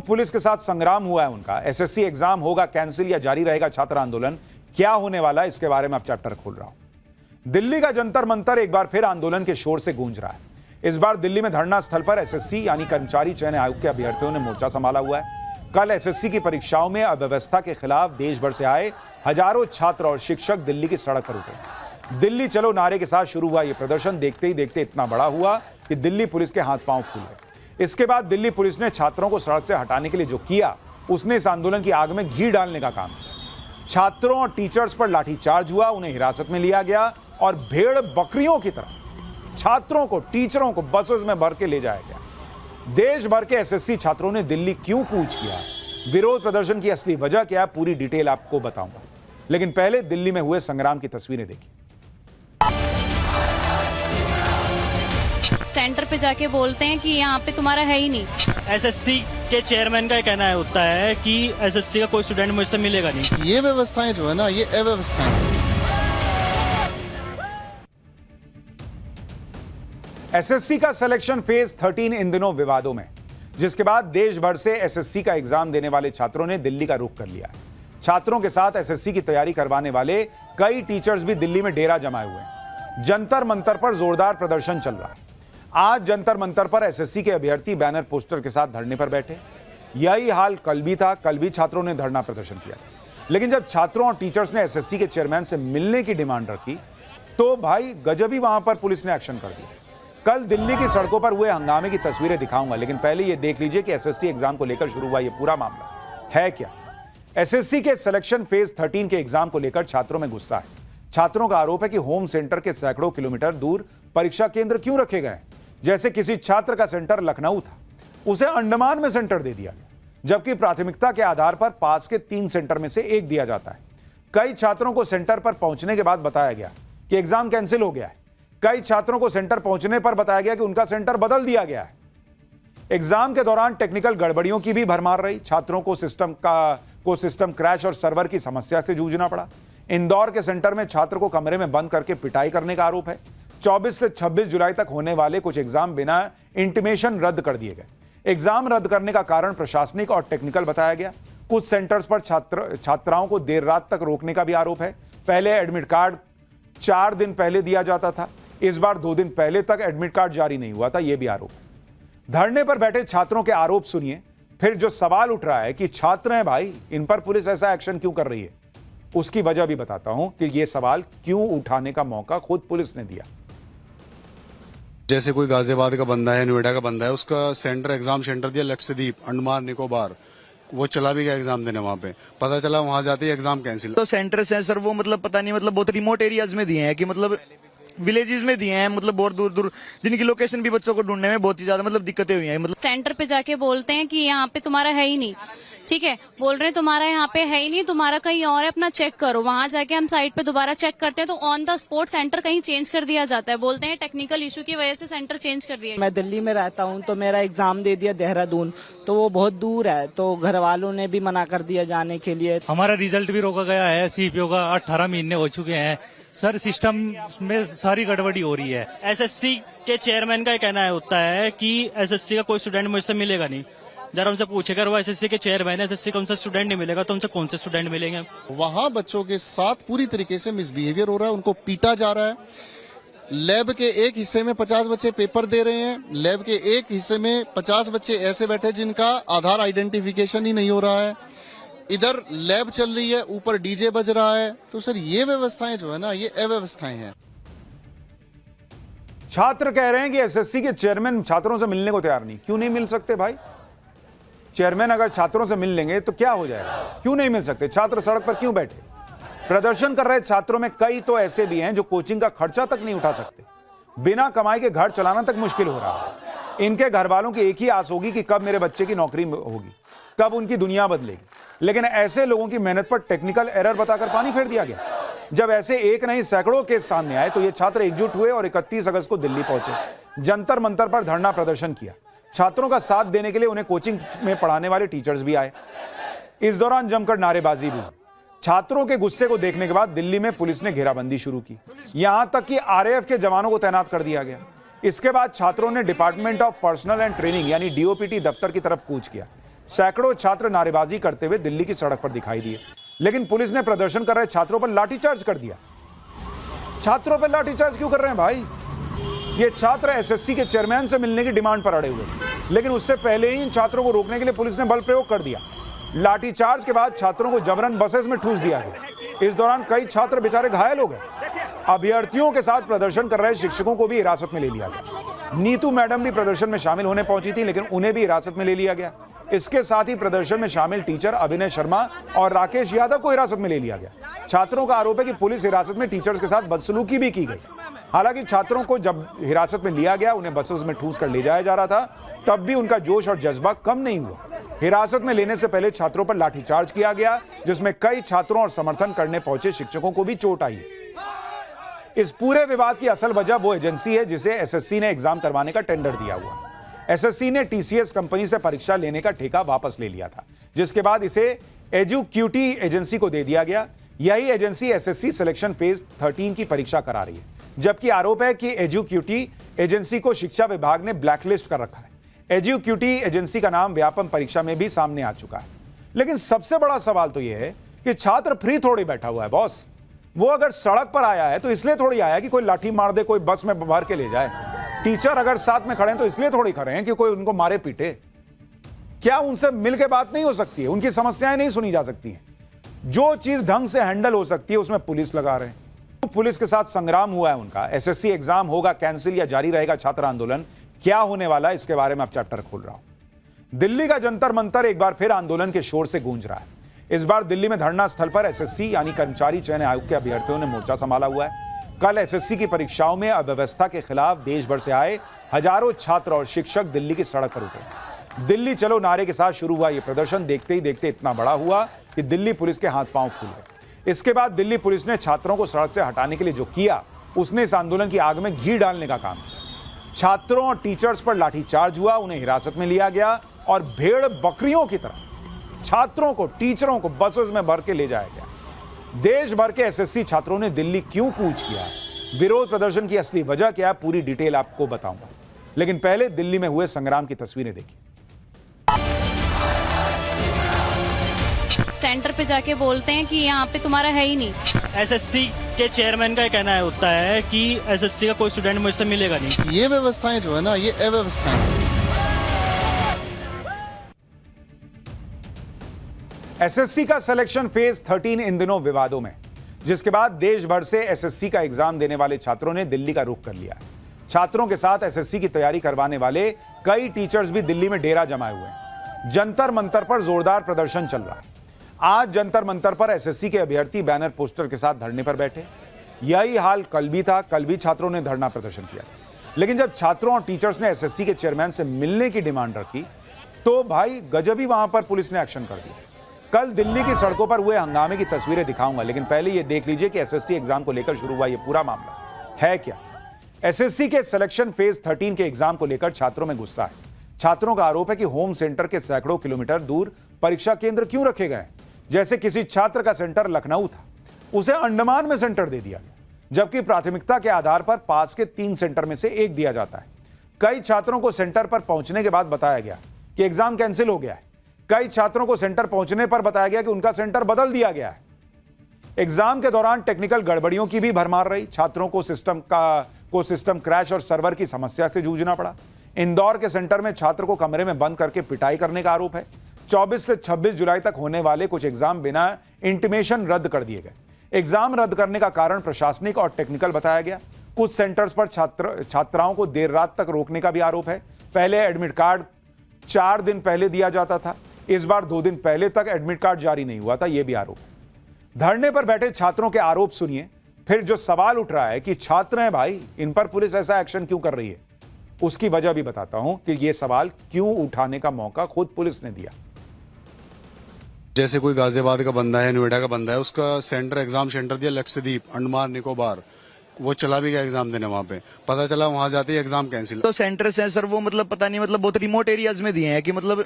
Police के साथ संग्राम हुआ है उनका। एसएससी एग्जाम होगा कैंसिल या जारी रहेगा छात्र आंदोलन, क्या होने वाला है इसके बारे में अब चैप्टर खोल रहा हूं। दिल्ली का जंतर मंतर एक बार फिर आंदोलन के शोर से गूंज रहा है। इस बार दिल्ली में धरना स्थल पर एसएससी यानी कर्मचारी चयन आयोग के अभ्यर्थियों ने मोर्चा संभाला हुआ है। कल एसएससी की परीक्षाओं में अव्यवस्था के खिलाफ देश भर से आए हजारों छात्र और शिक्षक दिल्ली की सड़क पर उतरे। दिल्ली चलो नारे के साथ शुरू हुआ यह प्रदर्शन देखते ही देखते इतना बड़ा हुआ कि दिल्ली पुलिस के हाथ पांव फूल गए। इसके बाद दिल्ली पुलिस ने छात्रों को सड़क से हटाने के लिए जो किया, उसने इस आंदोलन की आग में घी डालने का काम किया। छात्रों और टीचर्स पर लाठीचार्ज हुआ, उन्हें हिरासत में लिया गया और भेड़ बकरियों की तरह छात्रों को, टीचरों को बसेस में भर के ले जाया गया। देश भर के एसएससी छात्रों ने दिल्ली क्यों कूच किया, विरोध प्रदर्शन की असली वजह क्या है, पूरी डिटेल आपको बताऊंगा। लेकिन पहले दिल्ली में हुए संग्राम की तस्वीरें देखिए। सेंटर पे जाके बोलते हैं कि यहाँ पे तुम्हारा है ही नहीं। एसएससी के चेयरमैन का कहना होता है कि एसएससी का कोई स्टूडेंट मुझसे मिलेगा नहीं। ये व्यवस्थाएं जो है ना, ये अव्यवस्थाएं हैं। एसएससी का सिलेक्शन फेज 13 इन दिनों विवादों में, जिसके बाद देश भर से एसएससी का एग्जाम देने वाले छात्रों ने दिल्ली का रुख कर लिया है। छात्रों के साथ एसएससी की तैयारी करवाने वाले कई टीचर्स भी दिल्ली में डेरा जमाए हुए हैं। जंतर मंतर पर जोरदार प्रदर्शन चल रहा है। आज जंतर मंतर पर एसएससी के अभ्यर्थी बैनर पोस्टर के साथ धरने पर बैठे। यही हाल कल भी था, कल भी छात्रों ने धरना प्रदर्शन किया था। लेकिन जब छात्रों और टीचर्स ने एसएससी के चेयरमैन से मिलने की डिमांड रखी तो भाई गजब ही वहां पर पुलिस ने एक्शन कर दिया। कल दिल्ली की सड़कों पर हुए हंगामे की तस्वीरें दिखाऊंगा, लेकिन पहले यह देख लीजिए कि एसएससी एग्जाम को लेकर शुरू हुआ यह पूरा मामला है क्या। एसएससी के सिलेक्शन फेज 13 के एग्जाम को लेकर छात्रों में गुस्सा है। छात्रों का आरोप है कि होम सेंटर के सैकड़ों किलोमीटर दूर परीक्षा केंद्र क्यों रखे गए। जैसे किसी छात्र का सेंटर लखनऊ था, उसे अंडमान में सेंटर दे दिया गया, जबकि प्राथमिकता के आधार पर पास के 3 सेंटर में से एक दिया जाता है। कई छात्रों को सेंटर पर पहुंचने के बाद बताया गया कि एग्जाम कैंसिल हो गया है। कई छात्रों को सेंटर पहुंचने पर बताया गया कि उनका सेंटर बदल दिया गया है। एग्जाम के दौरान टेक्निकल गड़बड़ियों की भी भरमार रही। छात्रों को सिस्टम क्रैश और सर्वर की समस्या से जूझना पड़ा। इंदौर के सेंटर में छात्र को कमरे में बंद करके पिटाई करने का आरोप है। 24 से 26 जुलाई तक होने वाले कुछ एग्जाम बिना इंटीमेशन रद्द कर दिए गए। एग्जाम रद्द करने का कारण प्रशासनिक और टेक्निकल बताया गया। कुछ सेंटर्स पर छात्राओं को देर रात तक रोकने का भी आरोप है। पहले एडमिट कार्ड 4 दिन पहले दिया जाता था, इस बार 2 दिन पहले तक एडमिट कार्ड जारी नहीं हुआ था, यह भी आरोप है। धरने पर बैठे छात्रों के आरोप सुनिए, फिर जो सवाल उठ रहा है कि छात्र हैं भाई, इन पर पुलिस ऐसा एक्शन क्यों कर रही है, उसकी वजह भी बताता हूं कि यह सवाल क्यों उठाने का मौका खुद पुलिस ने दिया। जैसे कोई गाजियाबाद का बंदा है, नोएडा का बंदा है, उसका सेंटर एग्जाम सेंटर दिया लक्षद्वीप, अंडमान निकोबार, वो चला भी गया एग्जाम देने। वहां पे पता चला वहां जाते ही एग्जाम कैंसिल। तो सेंटर्स हैं सर, वो मतलब पता नहीं, मतलब बहुत रिमोट एरियाज में दिए हैं कि मतलब विलेजेस में दिए हैं, मतलब बहुत दूर दूर, जिनकी लोकेशन भी बच्चों को ढूंढने में बहुत ही ज्यादा मतलब दिक्कतें हुई हैं। मतलब सेंटर पे जाके बोलते हैं कि यहाँ पे तुम्हारा है ही नहीं। ठीक है, बोल रहे हैं तुम्हारा यहाँ पे है ही नहीं, तुम्हारा कहीं और है, अपना चेक करो। वहां जाके हम साइट पे दोबारा चेक करते हैं तो ऑन द स्पॉट सेंटर कहीं चेंज कर दिया जाता है। बोलते हैं टेक्निकल इशू की वजह से सेंटर चेंज कर दिया। मैं दिल्ली में रहता हूँ तो मेरा एग्जाम दे दिया देहरादून, तो वो बहुत दूर है, तो घर वालों ने भी मना कर दिया जाने के लिए। हमारा रिजल्ट भी रोका गया है। सीपीओ का 18 महीने हो चुके हैं सर, सिस्टम में सारी गड़बड़ी हो रही है। एसएससी के चेयरमैन का कहना होता है कि एसएससी का कोई स्टूडेंट मुझसे मिलेगा नहीं। जरा उनसे पूछेगा, वो एसएससी के चेयरमैन है, एसएससी का उनसे स्टूडेंट नहीं मिलेगा तो उनसे कौन से स्टूडेंट मिलेंगे। वहां बच्चों के साथ पूरी तरीके से मिसबिहेवियर हो रहा है, उनको पीटा जा रहा है। लैब के एक हिस्से में 50 बच्चे पेपर दे रहे हैं, लैब के एक हिस्से में 50 बच्चे ऐसे बैठे जिनका आधार आइडेंटिफिकेशन ही नहीं हो रहा है। इधर लैब चल रही है, ऊपर डीजे बज रहा है। तो सर ये व्यवस्थाएं जो है ना, ये अव्यवस्थाएं हैं। छात्र कह रहे हैं कि एसएससी के चेयरमैन छात्रों से मिलने को तैयार नहीं। क्यों नहीं मिल सकते भाई? चेयरमैन अगर छात्रों से मिल लेंगे तो क्या हो जाएगा? क्यों नहीं मिल सकते? छात्र सड़क पर क्यों बैठे? प्रदर्शन कर रहे छात्रों में कई तो ऐसे भी हैं जो कोचिंग का खर्चा तक नहीं उठा सकते। बिना कमाई के घर चलाना तक मुश्किल हो रहा है। इनके घर वालों की एक ही आस होगी कि कब मेरे बच्चे की नौकरी होगी, कब उनकी दुनिया बदलेगी। लेकिन ऐसे लोगों की मेहनत पर टेक्निकल एरर बताकर पानी फेर दिया गया। जब ऐसे एक नहीं सैकड़ों केस सामने आए तो ये छात्र एकजुट हुए और 31 अगस्त को दिल्ली पहुंचे। जंतर मंतर पर धरना प्रदर्शन किया। छात्रों का साथ देने के लिए उन्हें कोचिंग में पढ़ाने वाले टीचर्स भी आए। इस दौरान जमकर नारेबाजी भी हुई। छात्रों के गुस्से को देखने के बाद दिल्ली में पुलिस ने घेराबंदी शुरू की। यहां तक कि आरएएफ के जवानों को तैनात कर दिया गया। इसके बाद छात्रों ने department of personal and training यानी डीओपीटी दफ्तर की तरफ कूच किया। सैकड़ों छात्र नारेबाजी करते हुए दिल्ली की सड़क पर दिखाई दिए, लेकिन पुलिस ने प्रदर्शन कर रहे छात्रों पर लाठीचार्ज कर दिया। छात्रों पर लाठीचार्ज क्यों कर रहे हैं भाई? ये छात्र एसएससी के चेयरमैन से मिलने की डिमांड पर अड़े हुए, लेकिन उससे पहले ही इन छात्रों को रोकने के लिए पुलिस ने बल प्रयोग कर दिया। लाठीचार्ज के बाद छात्रों को जबरन बसेस में ठूस दिया गया। इस दौरान कई छात्र बेचारे घायल हो गए। अभ्यर्थियों के साथ प्रदर्शन कर रहे शिक्षकों को भी हिरासत में ले लिया गया। नीतू मैडम भी प्रदर्शन में शामिल होने पहुंची थी, लेकिन उन्हें भी हिरासत में ले लिया गया। इसके साथ ही प्रदर्शन में शामिल टीचर अभिनय शर्मा और राकेश यादव को हिरासत में ले लिया गया। छात्रों का आरोप है कि पुलिस हिरासत में टीचर्स के साथ बदसलूकी भी की गई। हालांकि छात्रों को जब हिरासत में लिया गया, उन्हें बसेस में ठूस कर ले जाया जा रहा था, तब भी उनका जोश और जज्बा कम नहीं हुआ। हिरासत में लेने से पहले छात्रों पर लाठीचार्ज किया गया, जिसमें कई छात्रों और समर्थन करने पहुंचे शिक्षकों को भी चोट आई। इस पूरे विवाद की असल वजह वो एजेंसी है जिसे एसएससी ने एग्जाम करवाने का टेंडर दिया हुआ। एसएससी ने टीसीएस कंपनी से परीक्षा लेने का ठेका वापस ले लिया था, जिसके बाद इसे एजुक्यूटी एजेंसी को दे दिया गया। यही एजेंसी एसएससी सिलेक्शन फेज 13 की परीक्षा करा रही है, जबकि आरोप है कि एजुक्यूटी एजेंसी को शिक्षा विभाग ने ब्लैकलिस्ट कर रखा है। एजुक्यूटी एजेंसी का नाम व्यापम परीक्षा में भी सामने आ चुका है। लेकिन सबसे बड़ा सवाल तो यह है कि छात्र फ्री थोड़ी बैठा हुआ है बॉस। वो अगर सड़क पर आया है तो इसलिए थोड़ी आया कि कोई लाठी मार दे, कोई बस में भर के ले जाए। टीचर अगर साथ में खड़े हैं तो इसलिए थोड़ी खड़े हैं कि कोई उनको मारे पीटे। क्या उनसे मिलकर बात नहीं हो सकती है? उनकी समस्याएं नहीं सुनी जा सकती हैं? जो चीज ढंग से हैंडल हो सकती है उसमें पुलिस लगा रहे हैं। पुलिस के साथ संग्राम हुआ है उनका। एसएससी एग्जाम होगा कैंसिल या जारी रहेगा छात्र आंदोलन? क्या होने वाला है, इसके बारे में अब चैप्टर खोल रहा हूं। दिल्ली का जंतर मंतर एक बार फिर आंदोलन के शोर से गूंज रहा है। इस बार दिल्ली में धरना स्थल पर एसएससी यानी कर्मचारी चयन आयोग के अभ्यर्थियों ने मोर्चा संभाला हुआ है। कल एसएससी की परीक्षाओं में अव्यवस्था के खिलाफ देश भर से आए हजारों छात्र और शिक्षक दिल्ली की सड़क पर उतरे। दिल्ली चलो नारे के साथ शुरू हुआ यह प्रदर्शन देखते ही देखते इतना बड़ा हुआ कि दिल्ली पुलिस के हाथ पांव फूल गए। इसके बाद दिल्ली पुलिस ने छात्रों को सड़क से हटाने के लिए जो किया, उसने इस आंदोलन की आग में घी डालने का काम किया। छात्रों और टीचर्स पर लाठीचार्ज हुआ, उन्हें हिरासत में लिया गया और भेड़ बकरियों की तरह छात्रों को, टीचरों को बसेस में भर के ले जाया गया। देश भर के एसएससी छात्रों ने दिल्ली क्यों कूच किया, विरोध प्रदर्शन की असली वजह क्या है, पूरी डिटेल आपको बताऊंगा। लेकिन पहले दिल्ली में हुए संग्राम की तस्वीरें देखिए। सेंटर पे जाके बोलते हैं कि यहाँ पे तुम्हारा है ही नहीं। एसएससी के चेयरमैन का कहना होता है कि एसएससी का कोई स्टूडेंट मुझसे मिलेगा नहीं। ये व्यवस्थाएं जो है ना, ये अव्यवस्थाएं हैं। एसएससी का सिलेक्शन फेज 13 इन दिनों विवादों में, जिसके बाद देश भर से एसएससी का एग्जाम देने वाले छात्रों ने दिल्ली का रुख कर लिया है। छात्रों के साथ एसएससी की तैयारी करवाने वाले कई टीचर्स भी दिल्ली में डेरा जमाए हुए हैं। जंतर मंतर पर जोरदार प्रदर्शन चल रहा है। आज जंतर मंतर पर एसएससी के अभ्यर्थी बैनर पोस्टर के साथ धरने पर बैठे। यही हाल कल भी था। कल भी छात्रों ने धरना प्रदर्शन किया था। लेकिन जब छात्रों और टीचर्स ने एसएससी के चेयरमैन से मिलने की डिमांड रखी तो भाई गजब ही वहां पर पुलिस ने एक्शन कर दिया। कल दिल्ली की सड़कों पर हुए हंगामे की तस्वीरें दिखाऊंगा, लेकिन पहले यह देख लीजिए कि एसएससी एग्जाम को लेकर शुरू हुआ यह पूरा मामला है क्या। एसएससी के सिलेक्शन फेज 13 के एग्जाम को लेकर छात्रों में गुस्सा है। छात्रों का आरोप है कि होम सेंटर के सैकड़ों किलोमीटर दूर परीक्षा केंद्र क्यों रखे गए। जैसे किसी छात्र का सेंटर लखनऊ था, उसे अंडमान में सेंटर दे दिया गया, जबकि प्राथमिकता के आधार पर पास के 3 सेंटर में से एक दिया जाता है। कई छात्रों को सेंटर पर पहुंचने के बाद बताया गया कि एग्जाम कैंसिल हो गया है। कई छात्रों को सेंटर पहुंचने पर बताया गया कि उनका सेंटर बदल दिया गया है। एग्जाम के दौरान टेक्निकल गड़बड़ियों की भी भरमार रही। छात्रों को सिस्टम क्रैश और सर्वर की समस्या से जूझना पड़ा। इंदौर के सेंटर में छात्र को कमरे में बंद करके पिटाई करने का आरोप है। 24 से 26 जुलाई तक होने वाले कुछ एग्जाम बिना इंटीमेशन रद्द कर दिए गए। एग्जाम रद्द करने का कारण प्रशासनिक और टेक्निकल बताया गया। कुछ सेंटर्स पर छात्राओं को देर रात तक रोकने का भी आरोप है। पहले एडमिट कार्ड 4 दिन पहले दिया जाता था, इस बार 2 दिन पहले तक एडमिट कार्ड जारी नहीं हुआ था, यह भी आरोप है। धरने पर बैठे छात्रों के आरोप सुनिए, फिर जो सवाल उठ रहा है कि छात्र हैं भाई, इन पर पुलिस ऐसा एक्शन क्यों कर रही है, उसकी वजह भी बताता हूं कि यह सवाल क्यों उठाने का मौका खुद पुलिस ने दिया। जैसे कोई गाजियाबाद का बंदा है, नोएडा का बंदा है, उसका सेंटर एग्जाम सेंटर दिया लक्षद्वीप, अंडमान निकोबार, वो चला भी गया एग्जाम देने। वहां पे पता चला वहां जाते ही एग्जाम कैंसिल। तो सेंटर्स हैं सर, वो मतलब पता नहीं, मतलब बहुत रिमोट एरियाज में दिए हैं कि मतलब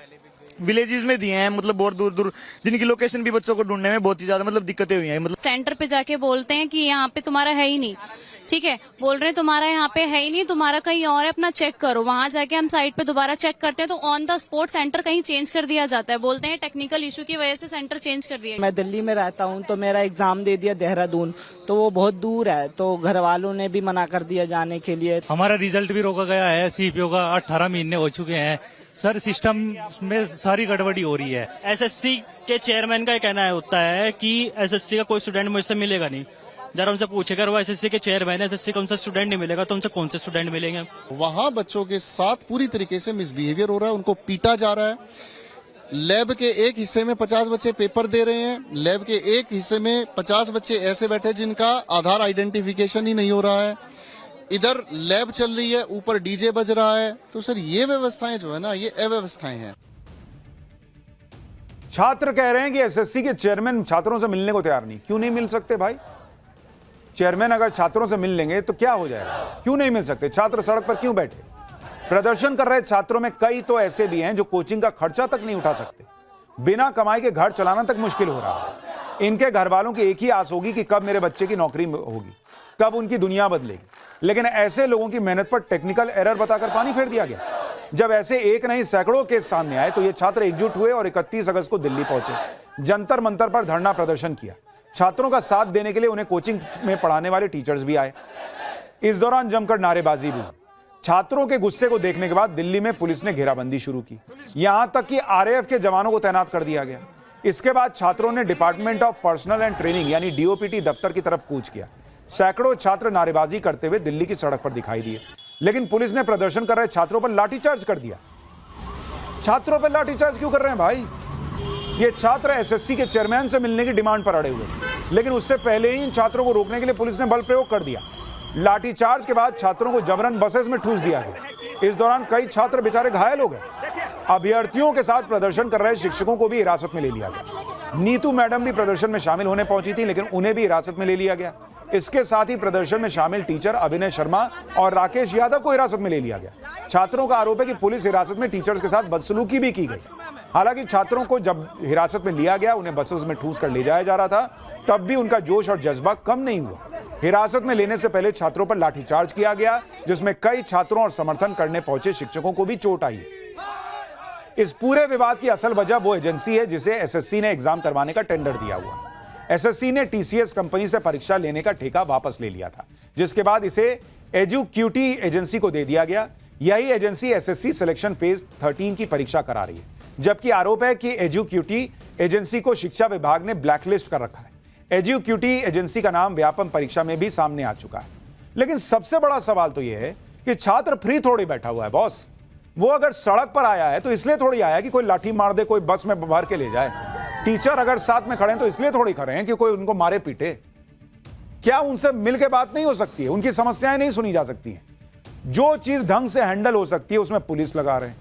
विलेजेस में दिए हैं, मतलब बहुत दूर दूर, जिनकी लोकेशन भी बच्चों को ढूंढने में बहुत ही ज्यादा मतलब दिक्कतें हुई हैं। मतलब सेंटर पे जाके बोलते हैं कि यहाँ पे तुम्हारा है ही नहीं, ठीक है, बोल रहे हैं तुम्हारा यहाँ पे है ही नहीं, तुम्हारा कहीं और है, अपना चेक करो। वहां जाके हम साइट पे दोबारा चेक करते हैं तो ऑन द स्पॉट सेंटर कहीं चेंज कर दिया जाता है। बोलते हैं टेक्निकल इशू की वजह से सेंटर चेंज कर दिया। मैं दिल्ली में रहता हूँ तो मेरा एग्जाम दे दिया देहरादून, तो वो बहुत दूर है, तो घर वालों ने भी मना कर दिया जाने के लिए। हमारा रिजल्ट भी रोका गया है। सीपीओ का 18 महीने हो चुके हैं। सर सिस्टम में सारी गड़बड़ी हो रही है। एसएससी के चेयरमैन का कहना होता है कि एसएससी का कोई स्टूडेंट मुझसे मिलेगा नहीं। जरा उनसे पूछेगा, वो एसएससी के चेयरमैन है, एसएससी का उनसे स्टूडेंट नहीं मिलेगा तो उनसे कौन से स्टूडेंट मिलेंगे? वहां बच्चों के साथ पूरी तरीके से मिसबिहेवियर हो रहा है, उनको पीटा जा रहा है। लैब के एक हिस्से में 50 बच्चे पेपर दे रहे हैं, लैब के एक हिस्से में 50 बच्चे ऐसे बैठे जिनका आधार आइडेंटिफिकेशन ही नहीं हो रहा है। इधर लैब चल रही है, ऊपर डीजे बज रहा है। तो सर ये व्यवस्थाएं जो है ना, ये अव्यवस्थाएं हैं। छात्र कह रहे हैं कि एसएससी के चेयरमैन छात्रों से मिलने को तैयार नहीं। क्यों नहीं मिल सकते भाई? चेयरमैन अगर छात्रों से मिल लेंगे तो क्या हो जाएगा? क्यों नहीं मिल सकते? छात्र सड़क पर क्यों बैठे? प्रदर्शन कर रहे छात्रों में कई तो ऐसे भी हैं जो कोचिंग का खर्चा तक नहीं उठा सकते। बिना कमाई के घर चलाना तक मुश्किल हो रहा है। इनके घर वालों की एक ही आस होगी कि कब मेरे बच्चे की नौकरी होगी, कब उनकी दुनिया बदलेगी। लेकिन ऐसे लोगों की मेहनत पर टेक्निकल एरर बताकर पानी फेर दिया गया। जब ऐसे एक नहीं सैकड़ों केस सामने आए तो ये छात्र एकजुट हुए और 31 अगस्त को दिल्ली पहुंचे। जंतर मंतर पर धरना प्रदर्शन किया। छात्रों का साथ देने के लिए उन्हें कोचिंग में पढ़ाने वाले टीचर्स भी आए। इस दौरान जमकर नारेबाजी भी हुई। छात्रों के गुस्से को देखने के बाद दिल्ली में पुलिस ने घेराबंदी शुरू की। यहां तक कि आरएएफ के जवानों को तैनात कर दिया गया। इसके बाद छात्रों ने department of personal and training यानी डीओपीटी दफ्तर की तरफ कूच किया। सैकड़ों छात्र नारेबाजी करते हुए दिल्ली की सड़क पर दिखाई दिए, लेकिन पुलिस ने प्रदर्शन कर रहे छात्रों पर लाठीचार्ज कर दिया। छात्रों पर लाठीचार्ज क्यों कर रहे हैं भाई? ये छात्र एसएससी के चेयरमैन से मिलने की डिमांड पर अड़े हुए, लेकिन उससे पहले ही इन छात्रों को रोकने के लिए पुलिस ने बल प्रयोग कर दिया। लाठीचार्ज के बाद छात्रों को जबरन बसेस में ठूस दिया गया। इस दौरान कई छात्र बेचारे घायल हो गए। अभ्यर्थियों के साथ प्रदर्शन कर रहे शिक्षकों को भी हिरासत में ले लिया गया। नीतू मैडम भी प्रदर्शन में शामिल होने पहुंची थी, लेकिन उन्हें भी हिरासत में ले लिया गया। इसके साथ ही प्रदर्शन में शामिल टीचर अभिनय शर्मा और राकेश यादव को हिरासत में ले लिया गया। छात्रों का आरोप है कि पुलिस हिरासत में टीचर्स के साथ बदसलूकी भी की गई। हालांकि छात्रों को जब हिरासत में लिया गया, उन्हें बसेस में ठूस कर ले जाया जा रहा था, तब भी उनका जोश और जज्बा कम नहीं हुआ। हिरासत में लेने से पहले छात्रों पर लाठीचार्ज किया गया, जिसमें कई छात्रों और समर्थन करने पहुंचे शिक्षकों को भी चोट आई। इस पूरे विवाद की असल वजह वो एजेंसी है जिसे एसएससी ने एग्जाम करवाने का टेंडर दिया हुआ। एसएससी ने टीसीएस कंपनी से परीक्षा लेने का ठेका वापस ले लिया था, जिसके बाद इसे एजुक्यूटी एजेंसी को दे दिया गया। यही एजेंसी एसएससी सिलेक्शन फेज 13 की परीक्षा करा रही है, जबकि आरोप है कि एजुक्यूटी एजेंसी को शिक्षा विभाग ने ब्लैकलिस्ट कर रखा है। एजुक्यूटी एजेंसी का नाम व्यापम परीक्षा में भी सामने आ चुका है। लेकिन सबसे बड़ा सवाल तो यह है कि छात्र फ्री थोड़ी बैठा हुआ है बॉस। वो अगर सड़क पर आया है तो इसलिए थोड़ी आया है कि कोई लाठी मार दे, कोई बस में भर के ले जाए। टीचर अगर साथ में खड़े हैं तो इसलिए थोड़ी खड़े हैं कि कोई उनको मारे पीटे। क्या उनसे मिलकर बात नहीं हो सकती है? उनकी समस्याएं नहीं सुनी जा सकती हैं? जो चीज ढंग से हैंडल हो सकती है उसमें पुलिस लगा रहे हैं।